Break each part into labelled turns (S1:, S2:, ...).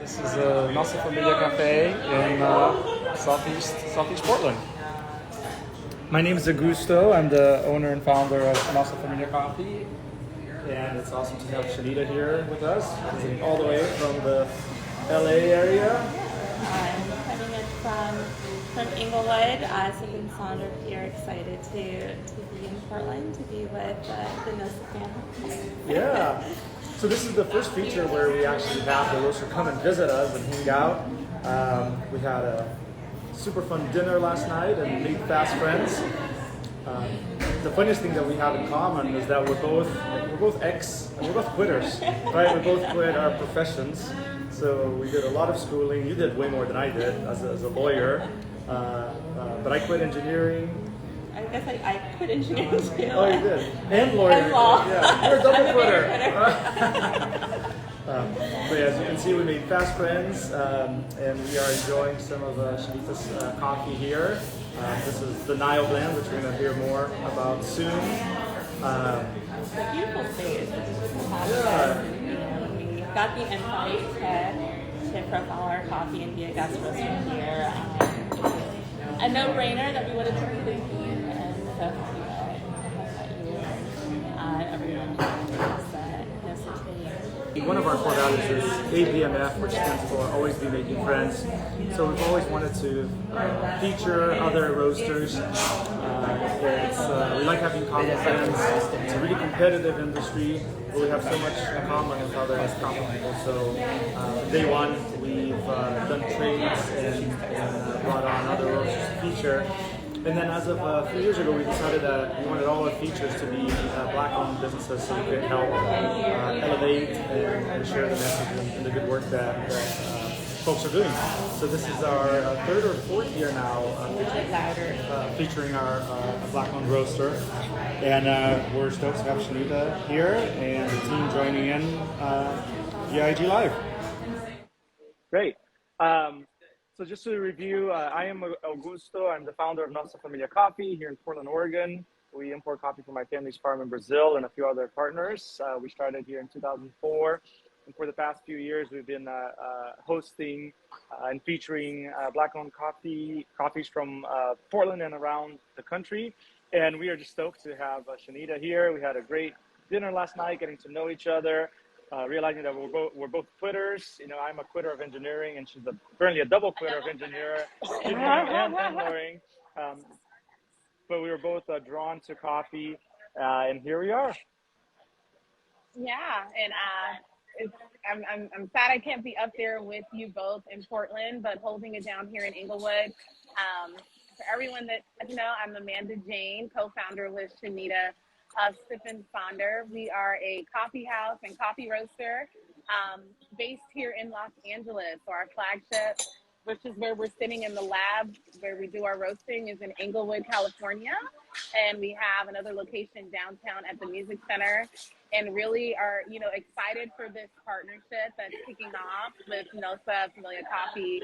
S1: This is Nossa Familia Cafe in Southeast Portland. My name is Augusto. I'm the owner and founder of Nossa Familia Coffee, and it's awesome to have Shanita here with us, visiting all the way from the LA area.
S2: I'm coming in from Inglewood. I've been Sonder here, excited to be in Portland, to be with the Nossa family.
S1: Yeah. So this is the first feature where we actually have the roaster come and visit us and hang out. We had a super fun dinner last night and made fast friends. The funniest thing that we have in common is that we're both quitters, right? We both quit our professions. So we did a lot of schooling. You did way more than I did as a lawyer, but I quit engineering.
S2: I guess I quit engineering too.
S1: Oh, you did, and lawyer.
S2: And law.
S1: Yeah, you're a double quitter. But yeah, as you can see, we made fast friends, and we are enjoying some of Shanita's coffee here. This is the Nile blend, which we're going to hear more about soon.
S2: It's a beautiful space.
S1: Yeah.
S2: We got the invite to profile our coffee and be a guest roaster here. A no-brainer that we would have typically seen, and so happy that you and everyone has today.
S1: One of our core values is ABMF, which stands for Always Be Making Friends. So we've always wanted to feature other roasters. We like having common friends. It's a really competitive industry, but we have so much in common with other common people. So day one, we've done trades and brought on other roasters to feature. And then as of a few years ago, we decided that we wanted all our features to be Black-owned businesses so we could help elevate and share the message and the good work that folks are doing. So this is our third or fourth year now featuring our Black-owned roaster. And we're stoked to have Shanita here and the team joining in via IG Live. Great. So just to review, I am Augusto. I'm the founder of Nossa Familia Coffee here in Portland, Oregon. We import coffee from my family's farm in Brazil and a few other partners. We started here in 2004. And for the past few years, we've been hosting and featuring Black-owned coffees from Portland and around the country. And we are just stoked to have Shanita here. We had a great dinner last night, getting to know each other. Realizing that we're both quitters. You know, I'm a quitter of engineering, and she's apparently a double quitter of engineering and lawyering. But we were both drawn to coffee, and here we are.
S3: Yeah, and I'm sad I can't be up there with you both in Portland, but holding it down here in Inglewood. For everyone that doesn't know, I'm Amanda-Jane, co-founder with Shanita and Sonder. We are a coffee house and coffee roaster based here in Los Angeles. So our flagship, which is where we're sitting in the lab where we do our roasting, is in Inglewood, California. And we have another location downtown at the Music Center, and really are, excited for this partnership that's kicking off with Nossa Familia Coffee.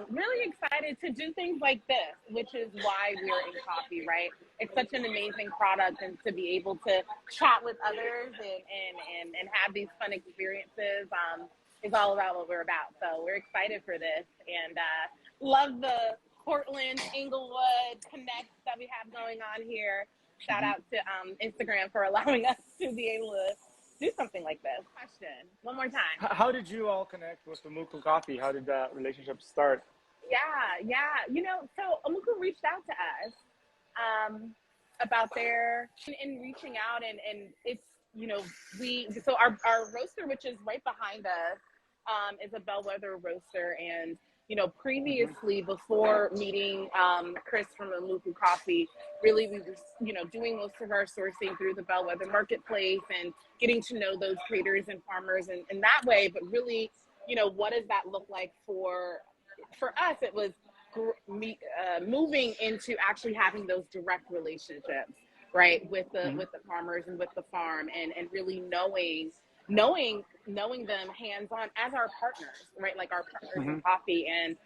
S3: Really excited to do things like this, which is why we're in coffee, right? It's such an amazing product, and to be able to chat with others and have these fun experiences is all about what we're about. So we're excited for this, and love the Portland, Inglewood connect that we have going on here. Shout out to Instagram for allowing us to be able to do something like this. Question, one more time.
S1: How did you all connect with Umuko Coffee? How did that relationship start?
S3: Yeah. So Umuko reached out to us about in reaching out, and it's, so our roaster, which is right behind us, is a bellwether roaster. And previously, before meeting Chris from Umuko Coffee, really we were, doing most of our sourcing through the Bellwether Marketplace and getting to know those traders and farmers in that way. But really, what does that look like for us? It was moving into actually having those direct relationships, right, with the farmers and with the farm, and really knowing them hands-on as our partners, right? Like our partners in coffee. And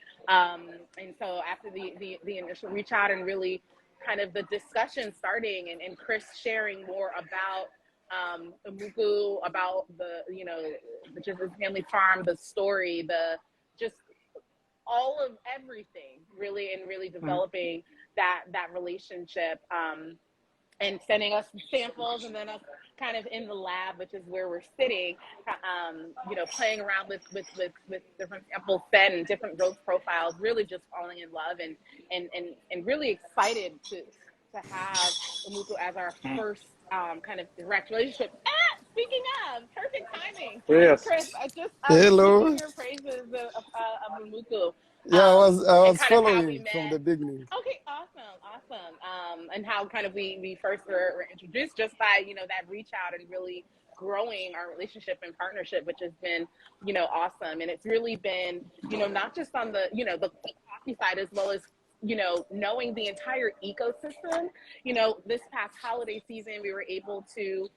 S3: so after the initial reach out and really kind of the discussion starting and Chris sharing more about Umuko, about the, you know, just his family farm, the story, the just all of everything, really, and really developing that relationship. And sending us samples, and then us kind of in the lab, which is where we're sitting, you know, playing around with different sample set and different roast profiles, really just falling in love, and really excited to have Umuko as our first kind of direct relationship. Speaking of, perfect timing.
S4: Yes.
S3: Chris, I was
S5: Hello.
S3: singing your praises of Umuko.
S5: Yeah, I
S3: And
S5: was
S3: kind of how we
S5: following from the
S3: met.
S5: beginning.
S3: Okay, awesome. And how kind of we first were introduced just by, you know, that reach out and really growing our relationship and partnership, which has been, you know, awesome. And it's really been, you know, not just on the, you know, the coffee side, as well as, you know, knowing the entire ecosystem. You know, this past holiday season, we were able to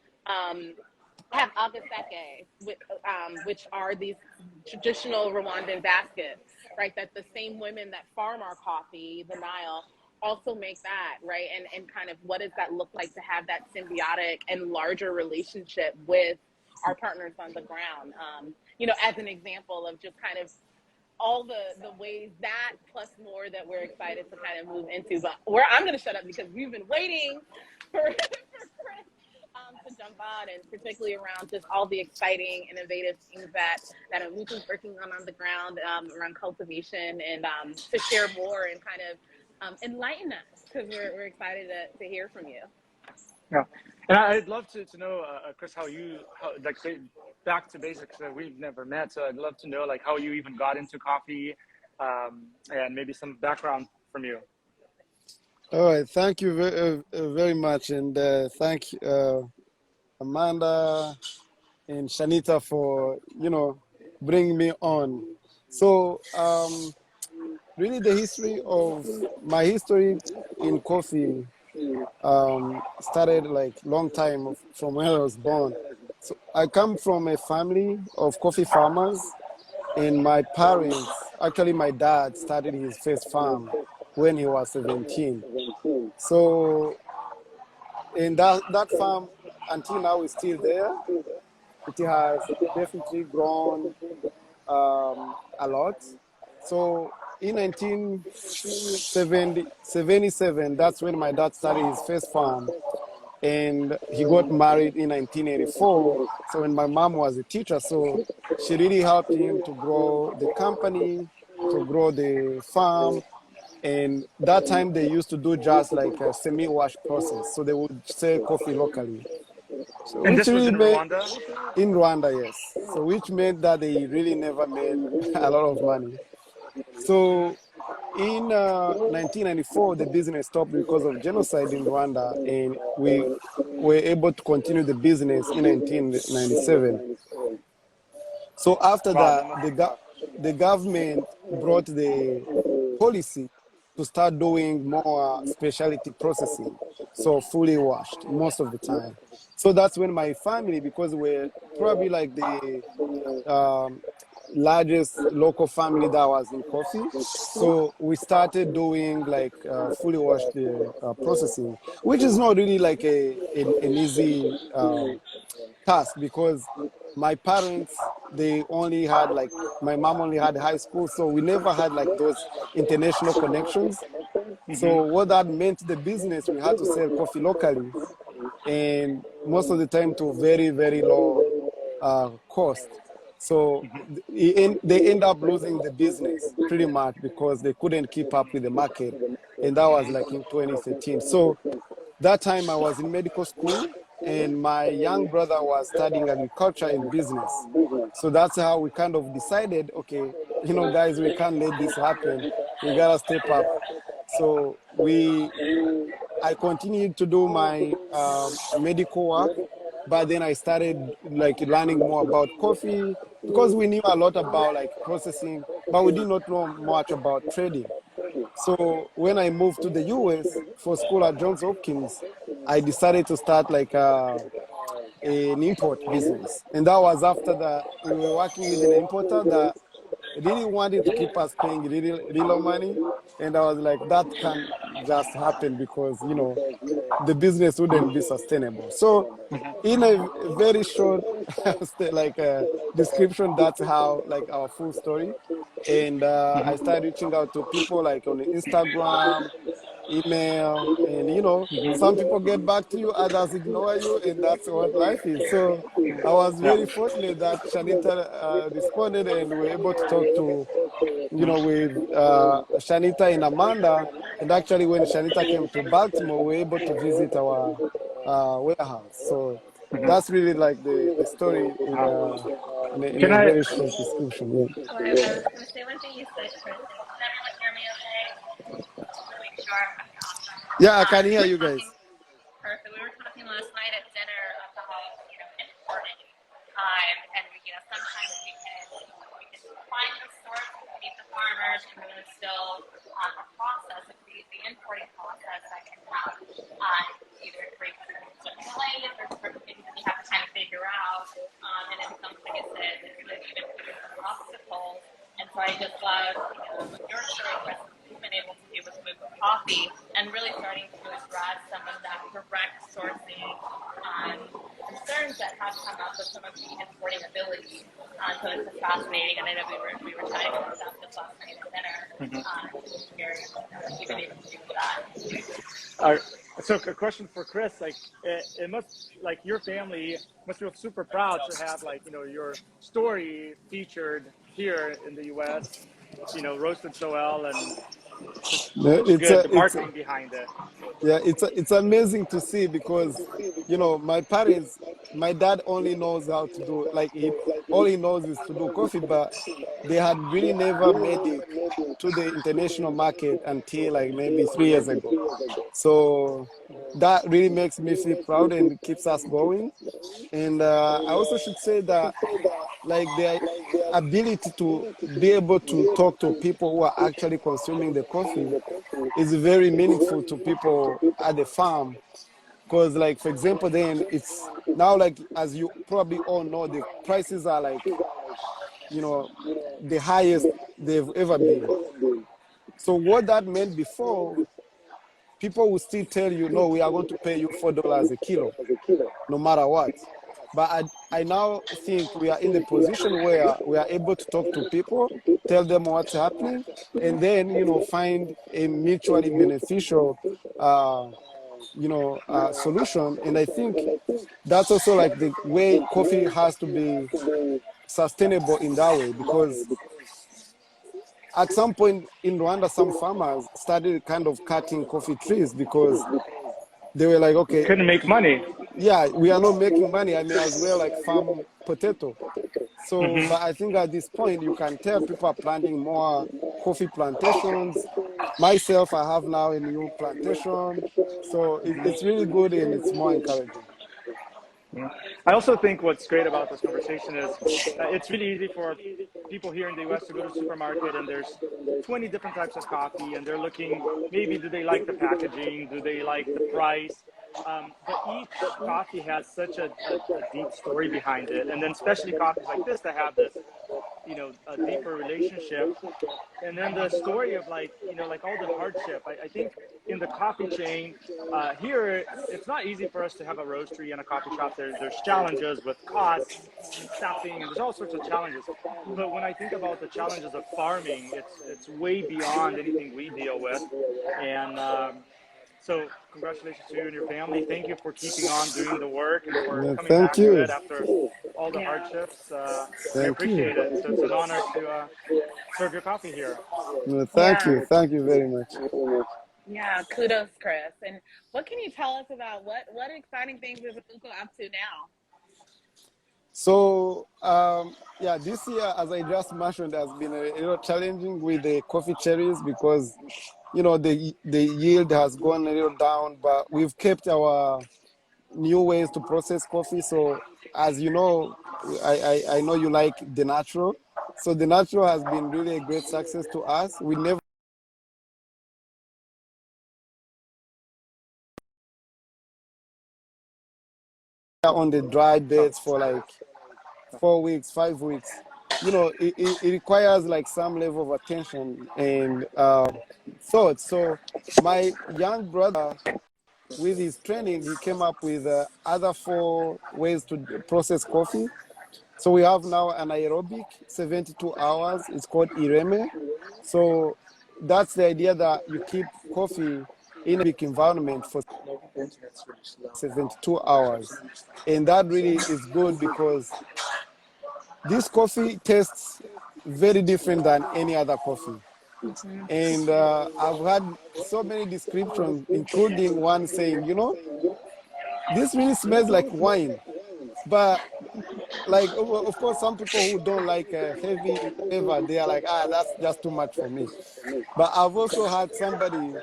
S3: have agaseke, which are these traditional Rwandan baskets, right? That the same women that farm our coffee, the Nile, also make that, right? And kind of what does that look like to have that symbiotic and larger relationship with our partners on the ground? You know, as an example of just kind of all the ways that plus more that we're excited to kind of move into. But I'm going to shut up because we've been waiting for Chris to jump on, and particularly around just all the exciting, innovative things that Umuko's working on the ground around cultivation, and to share more and kind of enlighten us, because we're excited to hear from you.
S4: Yeah, and I'd love to know, Chris, how like back to basics. We've never met, so I'd love to know like how you even got into coffee, and maybe some background from you.
S5: All right, thank you very much, and thank Amanda and Shanita for, you know, bringing me on. So really the history of my history in coffee started like long time from when I was born. So I come from a family of coffee farmers, and my parents, actually my dad started his first farm when he was 17. So, and that farm until now is still there. It has definitely grown a lot. So in 1977, that's when my dad started his first farm, and he got married in 1984. So when my mom was a teacher, so she really helped him to grow the company, to grow the farm. And that time they used to do just like a semi-wash process. So they would sell coffee locally. So
S4: And
S5: which
S4: this was
S5: really
S4: in
S5: made,
S4: Rwanda?
S5: in Rwanda, yes. So which meant that they really never made a lot of money. So in 1994, the business stopped because of genocide in Rwanda, and we were able to continue the business in 1997. So after that,
S4: Wow.
S5: the government brought the policy to start doing more specialty processing, so fully washed most of the time. So that's when my family, because we're probably like the largest local family that was in coffee, so we started doing like fully washed processing, which is not really like an easy task, because my parents, they only had like, my mom only had high school, so we never had like those international connections. So what that meant, the business, we had to sell coffee locally, and most of the time to very, very low cost. So they end up losing the business pretty much because they couldn't keep up with the market. And that was like in 2013. So that time I was in medical school, and my young brother was studying agriculture and business. So that's how we kind of decided, okay, you know, guys, we can't let this happen. We gotta step up. So I continued to do my medical work, but then I started like learning more about coffee, because we knew a lot about like processing, but we did not know much about trading. So when I moved to the US for school at Johns Hopkins, I decided to start like an import business. And that was after that we were working with an importer that really wanted to keep us paying really money. And I was like, that just happen because, the business wouldn't be sustainable. So in a very short description, that's how like our full story. And I started reaching out to people like on Instagram, email, and some people get back to you, others ignore you, and that's what life is. So I was
S4: Yeah.
S5: very fortunate that Shanita responded, and we were able to talk to with Shanita and Amanda. And actually, when Shanita came to Baltimore, we were able to visit our warehouse. So that's really like the story in
S4: Can
S5: a
S4: I?
S5: very short description. Yeah.
S3: So I was going to say one thing you said, Chris. Can everyone hear me okay? Just want to make sure. Okay, awesome.
S5: Yeah, I can
S3: We
S5: hear
S3: were
S5: you
S3: talking,
S5: guys.
S3: perfect. We were talking last night at dinner about, importing. And, sometimes we can find the source, we can meet the farmers, and then there's still a process, the importing process that can have either create certain delays or certain things that you have to kind of figure out. And in some places, it could even put you some obstacles. And so I just love, your story, Chris, what you've been able to do with Umuko Coffee and really starting to address some of that direct sourcing concerns that have come up with some of the importing ability. So it's just fascinating, and I know we were chatting about that this last night at dinner. Very, you've been able to do with that.
S4: So a question for Chris, like it must, like your family must feel super proud to have like, your story featured here in the US, roasted so well and
S5: No,
S4: such good marketing behind it.
S5: yeah, it's amazing to see because my parents, my dad only knows how to do like all he knows is to do coffee, but they had really never made it to the international market until like maybe 3 years ago. So that really makes me feel proud and keeps us going. And I also should say that like the ability to be able to talk to people who are actually consuming the coffee is very meaningful to people at the farm. Because like, for example, then it's now like, as you probably all know, the prices are like, the highest they've ever been. So what that meant before, people would still tell you, no, we are going to pay you $4 a kilo, no matter what. But I now think we are in the position where we are able to talk to people, tell them what's happening, and then, find a mutually beneficial, solution. And I think that's also like the way coffee has to be sustainable in that way, because at some point in Rwanda, some farmers started kind of cutting coffee trees because they were like, okay,
S4: Couldn't make money.
S5: yeah, we are not making money. I may as well like farm potato. So, but I think at this point, you can tell people are planting more coffee plantations. Myself, I have now a new plantation. So it's really good and it's more encouraging.
S4: I also think what's great about this conversation is it's really easy for people here in the US to go to the supermarket and there's 20 different types of coffee and they're looking, maybe do they like the packaging, do they like the price, but each coffee has such a deep story behind it, and then especially coffees like this that have this a deeper relationship. And then the story of like like all the hardship. I think in the coffee chain here, it's not easy for us to have a roastery and a coffee shop. There's challenges with costs, staffing, and there's all sorts of challenges. But when I think about the challenges of farming, it's way beyond anything we deal with. And so congratulations to you and your family. Thank you for keeping on doing the work and for
S5: Yeah,
S4: coming
S5: thank
S4: back to
S5: you.
S4: it after all the hardships. I
S5: Thank you.
S4: appreciate it. So it's an honor to serve your coffee here.
S5: No, thank
S3: Yeah.
S5: you. Thank you very much.
S3: Yeah, kudos, Chris. And what can you tell us about what exciting things is Umuko up to now?
S5: So, yeah, this year, as I just mentioned, has been a little challenging with the coffee cherries because, the yield has gone a little down, but we've kept our new ways to process coffee. So, as you know, I know you like the natural. So the natural has been really a great success to us. We never on the dry beds for like 4 weeks, 5 weeks. it requires like some level of attention and thought. So my young brother, with his training, he came up with other 4 ways to process coffee. So we have now an aerobic 72 hours. It's called Ireme. So that's the idea that you keep coffee in a big environment for 72 hours. And that really is good because this coffee tastes very different than any other coffee. And I've had so many descriptions, including one saying, this really smells like wine. But like, of course, some people who don't like heavy flavor, they are like, that's just too much for me. But I've also had somebody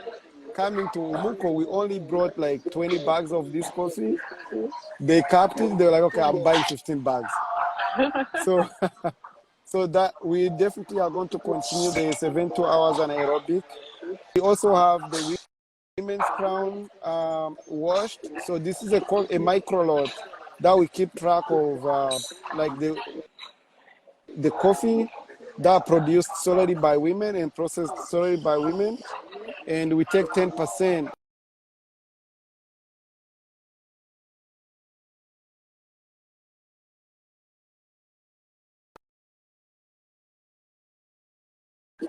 S5: coming to Umuko. We only brought like 20 bags of this coffee. They capped it. They were like, okay, I'm buying 15 bags. So, so that we definitely are going to continue the 72 hours anaerobic. We also have the women's crown washed. So this is called a micro lot that we keep track of, like the coffee that produced solely by women and processed solely by women, and we take 10%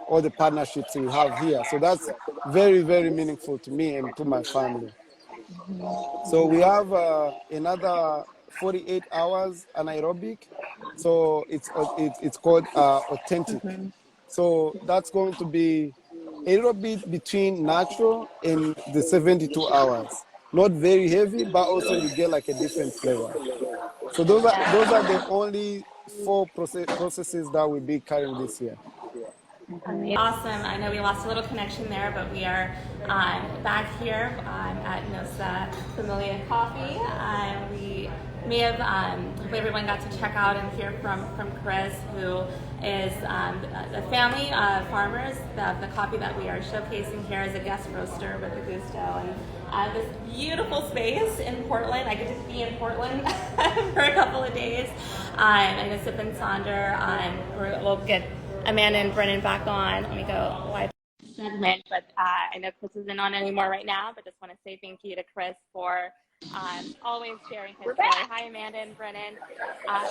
S5: all the partnerships we have here. So that's very, very meaningful to me and to my family. So we have another 48 hours anaerobic. So it's called authentic. So that's going to be a little bit between natural and the 72 hours. Not very heavy, but also you get like a different flavor. So those are the only 4 processes that we'll be carrying this year.
S2: Awesome. I know we lost a little connection there, but we are back here at Nossa Familia Coffee. We may have, hopefully everyone got to check out and hear from Chris, who is the family of farmers. The coffee that we are showcasing here is a guest roaster with Augusto. And this beautiful space in Portland. I get to be in Portland for a couple of days. I'm going to sip in Sonder. We'll get Amanda and Brennan back on. Let me go live segment, but I know Chris isn't on anymore right now, but just want to say thank you to Chris for always sharing his story. Hi, Amanda and Brennan.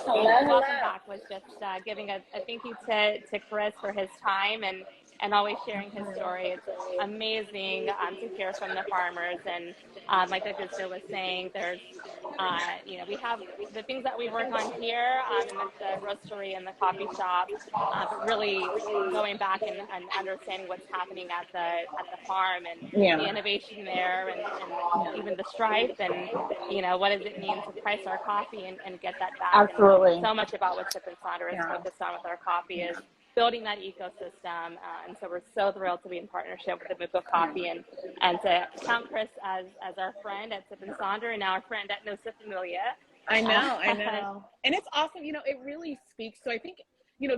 S2: Welcome back. Was just giving a thank you to Chris for his time and always sharing his story. It's amazing to hear from the farmers. And like Augusto was saying, there's, we have the things that we work on here in the roastery and the coffee shop, but really going back and understanding what's happening at the farm and the innovation there and even the strife and, what does it mean to price our coffee and get that back.
S3: Absolutely.
S2: And so much about what Sip and Sonder is focused on with our coffee is building that ecosystem, and so we're so thrilled to be in partnership with Umuko Coffee and to count Chris as our friend at Sip and Sonder and now our friend at Nossa Familia.
S3: I know. And it's awesome, it really speaks. So I think,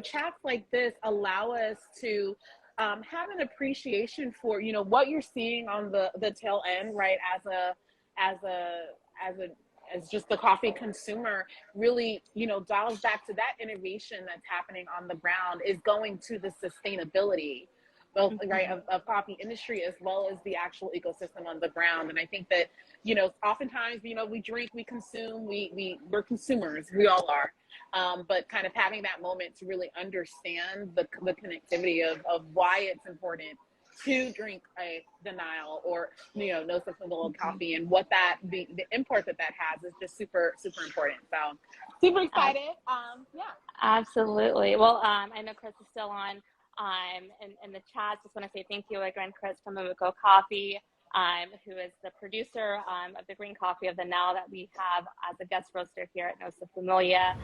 S3: chats like this allow us to have an appreciation for, what you're seeing on the tail end, right? As just the coffee consumer really, dials back to that innovation that's happening on the ground is going to the sustainability, both right of coffee industry as well as the actual ecosystem on the ground. And I think that, oftentimes, we drink, we consume, we're consumers, we all are. But kind of having that moment to really understand the connectivity of why it's important to drink a denial or Nossa Familia coffee and what the import that has is just super important. So super excited.
S2: Absolutely. Well, I know Chris is still on in the chat. Just want to say thank you again, Chris from Umuko Coffee, who is the producer of the green coffee of the now that we have as a guest roaster here at Nossa Familia.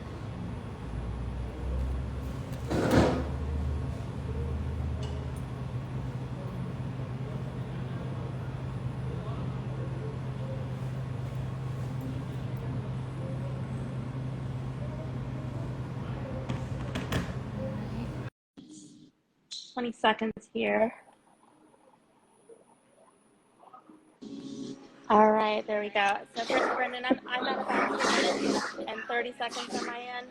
S2: Seconds here. All right, there we go. So first, Brendan, I'm at about 6 minutes and 30 seconds on my end.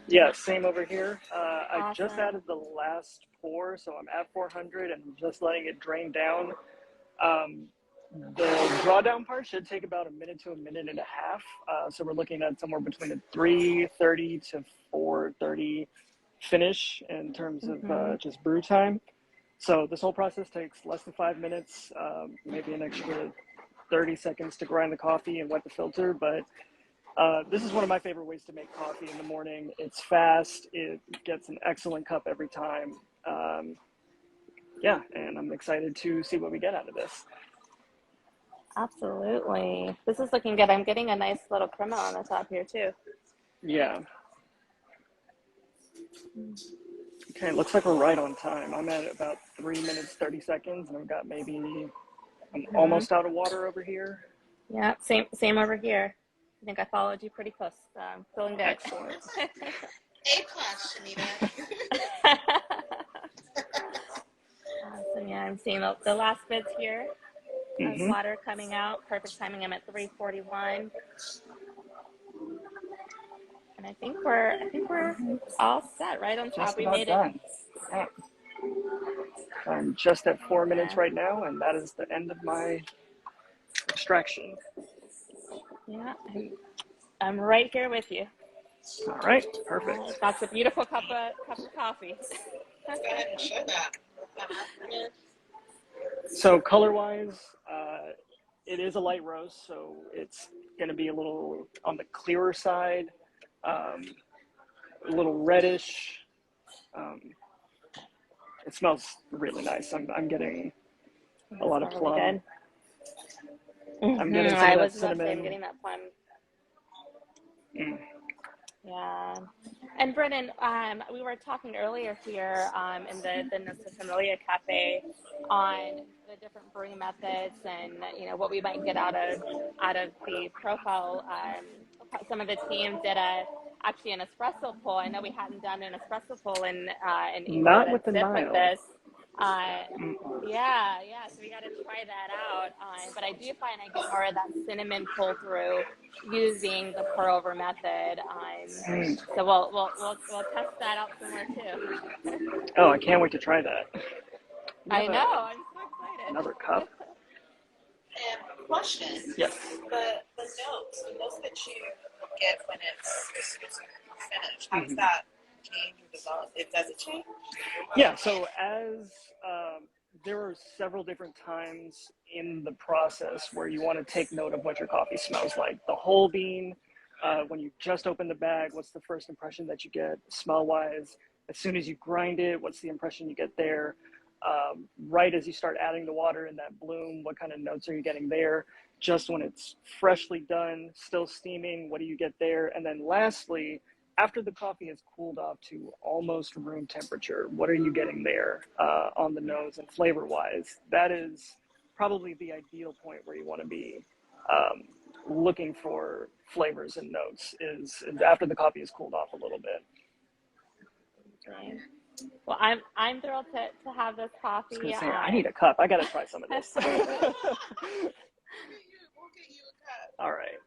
S4: Yeah, same over here. I just
S2: Awesome.
S4: added the last pour, so I'm at 400 and just letting it drain down. Um, the drawdown part should take about a minute to a minute and a half. So we're looking at somewhere between a 3:30 to 4:30 finish in terms of just brew time. So this whole process takes less than 5 minutes, maybe an extra 30 seconds to grind the coffee and wet the filter. But this is one of my favorite ways to make coffee in the morning. It's fast. It gets an excellent cup every time. Yeah, and I'm excited to see what we get out of this.
S2: Absolutely. This is looking good. I'm getting a nice little crema on the top here too.
S4: Yeah. Okay, looks like we're right on time. I'm at about 3 minutes, 30 seconds, and I've got maybe, I'm almost out of water over here.
S2: Yeah, same over here. I think I followed you pretty close. So I'm feeling good.
S4: Excellent.
S6: A plus, Shanita.
S2: Awesome. Yeah, I'm seeing the last bits here of water coming out. Perfect timing. I'm at 341. And I think we're all set right on top.
S4: Just
S2: We
S4: about
S2: made
S4: done. Yeah. I'm just at 4 minutes
S2: Yeah.
S4: right now, and that is the end of my extraction.
S2: Yeah, I'm right here with you.
S4: All right, perfect.
S2: That's a beautiful cup of coffee.
S6: Go ahead and show that.
S4: So color-wise, it is a light roast, so it's going to be a little on the clearer side, a little reddish. It smells really nice. I'm getting a lot of plum.
S2: Really good.
S4: I'm getting some
S2: I
S4: of that
S2: was about to say, I'm
S4: cinnamon.
S2: getting that plum. Yeah. And Brennan, we were talking earlier here in the Nossa Familia Cafe on the different brewing methods and what we might get out of the profile. Some of the team did actually an espresso pull. I know we hadn't done an espresso pull in England
S4: Not with the
S2: zip with
S4: Nile.
S2: this. Yeah. So we got to try that out. But I do find I get more of that cinnamon pull through using the pour over method. So we'll test that out somewhere too.
S4: Oh, I can't wait to try that.
S2: I know. I'm so excited.
S4: Another cup.
S6: And question.
S4: Yes.
S6: The notes that you get when it's finished, how does that change or develop? Does it change?
S4: Yeah, so as there are several different times in the process where you want to take note of what your coffee smells like. The whole bean, when you just open the bag, what's the first impression that you get smell-wise? As soon as you grind it, what's the impression you get there? Right as you start adding the water in that bloom, what kind of notes are you getting there? Just when it's freshly done, still steaming, what do you get there? And then lastly, after the coffee has cooled off to almost room temperature, what are you getting there on the nose and flavor-wise? That is probably the ideal point where you want to be looking for flavors and notes is after the coffee has cooled off a little bit.
S2: Well, I'm thrilled to have this coffee.
S4: I was gonna say, I need a cup. I gotta try some of this.
S6: We'll get you a cup.
S4: All right.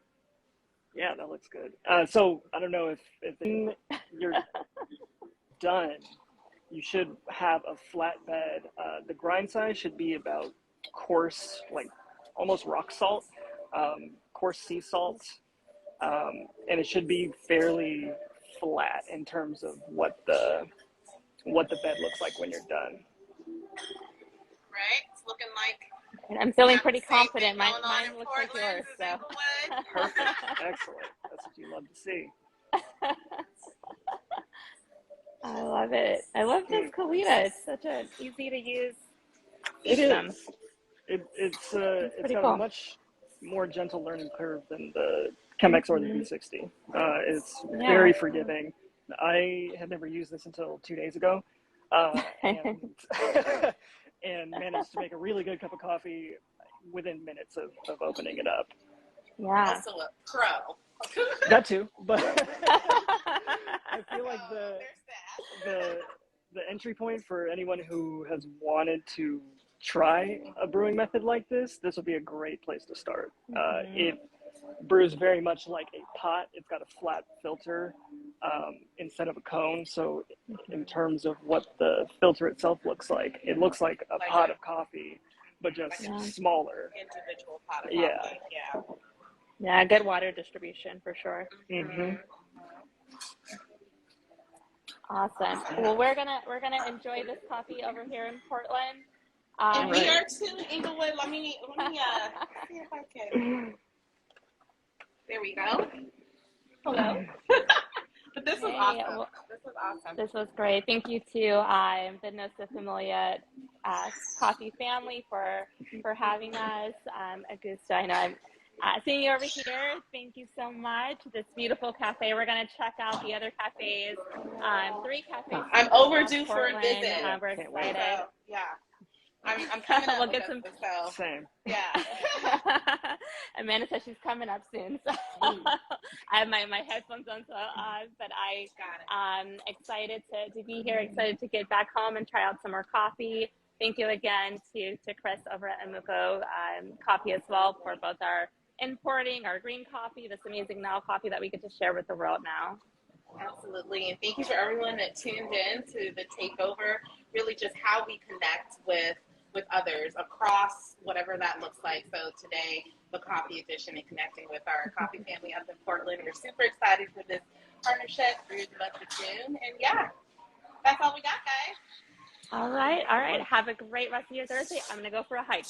S4: Yeah, that looks good. So I don't know if you're done, you should have a flat bed. The grind size should be about coarse, like almost rock salt, coarse sea salt, and it should be fairly flat in terms of what the bed looks like when you're done.
S6: Right? It's looking like.
S2: And I'm feeling pretty
S6: Same thing
S2: confident. Mine
S6: going on in
S2: looks like
S6: Portland
S2: yours.
S6: as
S2: So.
S6: Inglewood.
S4: Perfect. Excellent. That's what you love to see.
S2: I love it. I love this Kalita. It's such an easy to use
S4: It
S2: system.
S4: is. It's
S2: pretty
S4: got
S2: cool.
S4: a much more gentle learning curve than the Chemex or the V60. It's very forgiving. I had never used this until 2 days ago, and and managed to make a really good cup of coffee within minutes of opening it up.
S2: Yeah.
S6: Also a pro.
S4: That too, but I feel like the entry point for anyone who has wanted to try a brewing method like this will be a great place to start. It brews very much like a pot. It's got a flat filter. instead of a cone. So in terms of what the filter itself looks like, it looks like a pot of coffee, but just smaller.
S6: Individual pot of
S4: Yeah.
S6: coffee. Yeah.
S2: Yeah, good water distribution for sure.
S4: Mm-hmm.
S2: Awesome. Well, we're gonna enjoy this coffee over here in Portland.
S6: And we are too, Inglewood. Let me see if I can. There we go. Hello. But this was awesome.
S2: Well,
S6: This was awesome.
S2: this was great. Thank you to the Nossa Familia coffee family for having us. Augusto, I know I'm seeing you over here. Thank you so much. This beautiful cafe. We're going to check out the other cafes. 3 cafes.
S6: I'm overdue for a
S2: Portland.
S6: visit.
S2: We're excited.
S6: So, yeah. I'm coming up
S2: We'll
S6: with
S2: get some.
S6: so
S4: Same.
S6: yeah.
S2: Amanda says she's coming up soon. So I have my headphones on, but I'm excited to be here. Excited to get back home and try out some more coffee. Thank you again to Chris over at Umuko Coffee as well for both our importing our green coffee, this amazing now coffee that we get to share with the world now.
S6: Absolutely. And thank you for everyone that tuned in to the takeover, really just how we connect with others across whatever that looks like. So today, the coffee edition and connecting with our coffee family up in Portland. We're super excited for this partnership through the month of June. And yeah, that's all we got, guys.
S2: All right. Have a great rest of your Thursday. I'm going to go for a hike.